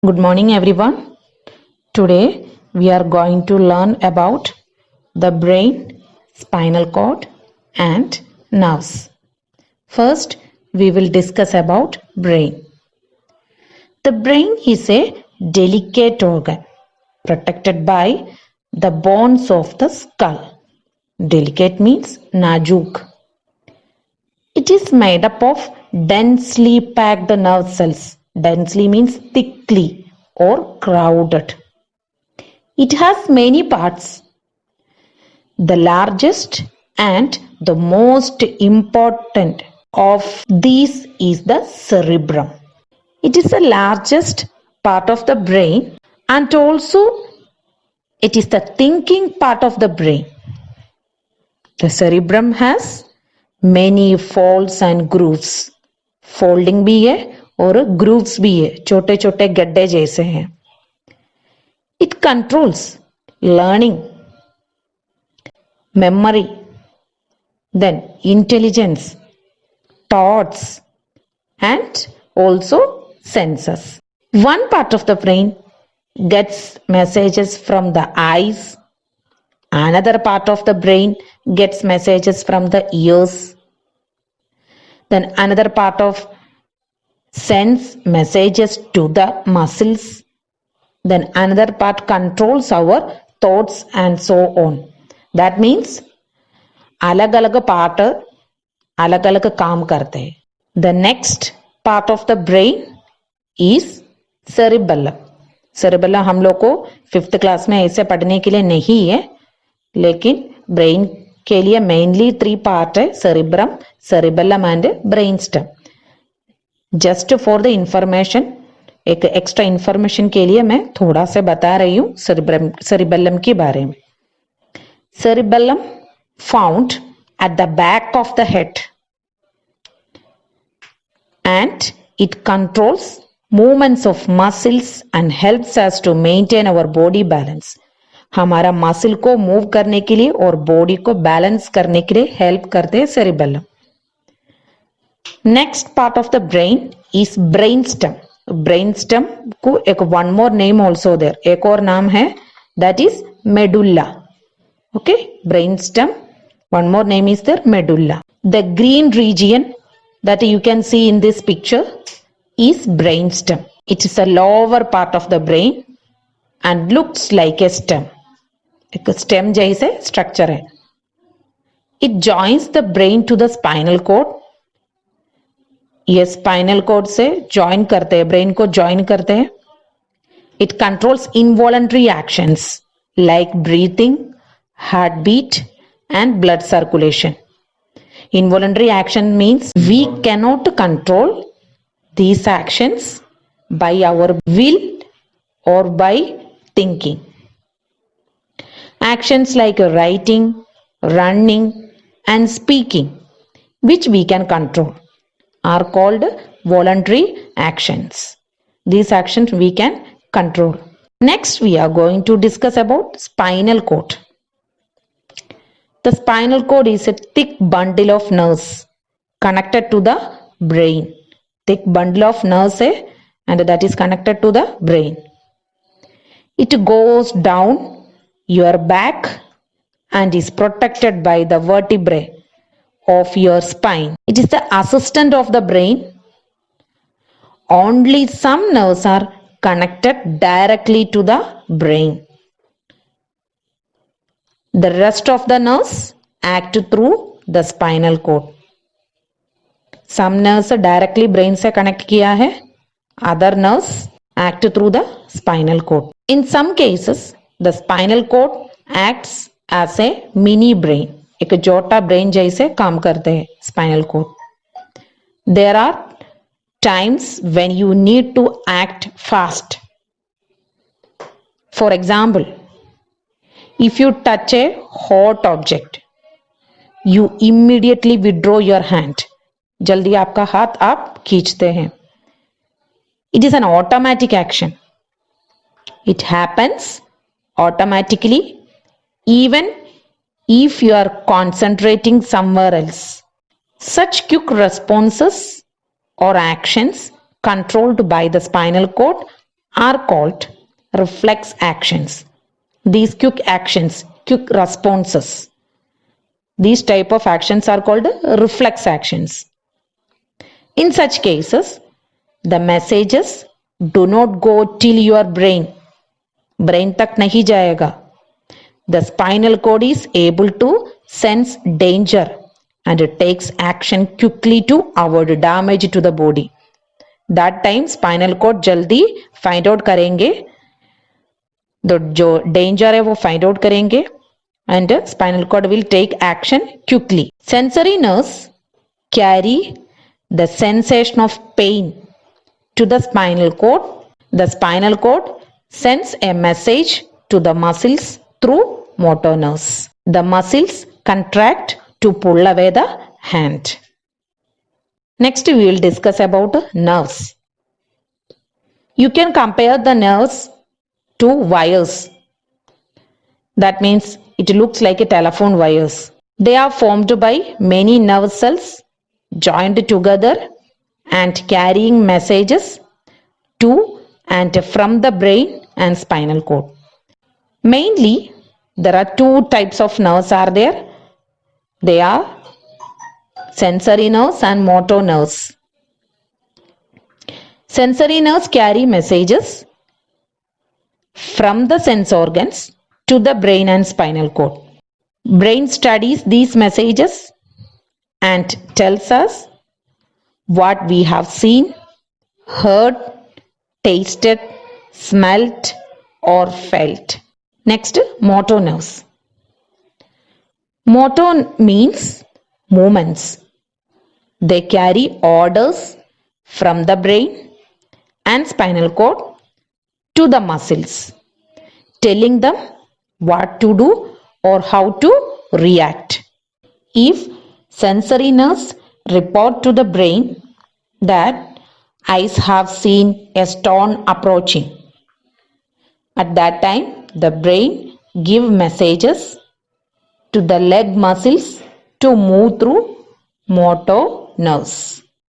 Good morning, everyone. Today we are going to learn about the brain, spinal cord, and nerves. First, we will discuss about brain. The brain is a delicate organ protected by the bones of the skull. Delicate means najuk. It is made up of densely packed nerve cells. Densely means thickly or crowded. It has many parts. The largest and the most important of these is the cerebrum. It is the largest part of the brain and also it is the thinking part of the brain. The cerebrum has many folds and grooves. Folding भी है और grooves भी है, छोटे छोटे गड्ढे जैसे हैं. It controls learning, memory, then intelligence, thoughts, and also senses. One part of the brain gets messages from the eyes, another part of the brain gets messages from the ears, then another part of sends messages to the muscles, then another part controls our thoughts and so on. That means अलग अलग part अलग अलग काम करते हैं. The next part of the brain is cerebellum. Cerebellum हम लोग को 5th क्लास में ऐसे पढ़ने के लिए नहीं है, लेकिन ब्रेन के लिए मेनली 3 पार्ट है, cerebrum, cerebellum and brain stem. Just for the information, एक एक्स्ट्रा इंफॉर्मेशन के लिए मैं थोड़ा सा बता रही हूँ सेरिबेलम के बारे में. Cerebellum found at the back of the head and it controls movements of muscles and helps us to maintain our body balance. हमारा मसल को मूव करने के लिए और बॉडी को बैलेंस करने के लिए हेल्प करते हैं cerebellum. Next part of the brain is brain stem. Brain stem को एक one more name also there, एक और नाम है, that is medulla. Okay, brainstem. One more name is the medulla. The green region that you can see in this picture is brainstem. It is a lower part of the brain and looks like a stem. एक stem जैसे structure है. It joins the brain to the spinal cord. ये spinal cord से join करते हैं, brain को join करते हैं. It controls involuntary actions like breathing, heartbeat and blood circulation. Involuntary action means we cannot control these actions by our will or by thinking. Actions like writing, running and speaking, which we can control, are called voluntary actions. These actions we can control. Next we are going to discuss about spinal cord. The spinal cord is a thick bundle of nerves connected to the brain. Thick bundle of nerves and that is connected to the brain. It goes down your back and is protected by the vertebrae of your spine. It is the assistant of the brain. Only some nerves are connected directly to the brain. The rest of the nerves act through the spinal cord. Some nerves directly brain से connect किया है, other nerves act through the spinal cord. In some cases, the spinal cord acts as a mini brain. एक छोटा brain जैसे काम करते हैं spinal cord. There are times when you need to act fast. For example, if you touch a hot object, you immediately withdraw your hand. जल्दी आपका हाथ आप खींचते हैं. It is an automatic action. It happens automatically even if you are concentrating somewhere else. Such quick responses or actions controlled by the spinal cord are called reflex actions. These quick actions, quick responses, these type of actions are called reflex actions. In such cases, the messages do not go till your brain. Brain tak nahi jayega. The spinal cord is able to sense danger and it takes action quickly to avoid damage to the body. That time spinal cord जल्दी find out करेंगे, तो जो danger है वो find out करेंगे and spinal cord will take action quickly. Sensory nerves carry the sensation of pain to the spinal cord. The spinal cord sends a message to the muscles through motor nerves. The muscles contract to pull away the hand. Next, we will discuss about nerves. You can compare the nerves to wires. That means it looks like a telephone wires. They are formed by many nerve cells joined together and carrying messages to and from the brain and spinal cord. Mainly, there are two types of nerves are there. They are sensory nerves and motor nerves. Sensory nerves carry messages from the sense organs to the brain and spinal cord. Brain studies these messages and tells us what we have seen, heard, tasted, smelt or felt. Next, motor nerves. Motor means movements. They carry orders from the brain and spinal cord to the muscles, telling them what to do or how to react. If sensory nerves report to the brain that eyes have seen a stone approaching, at that time the brain give messages to the leg muscles to move through motor nerves.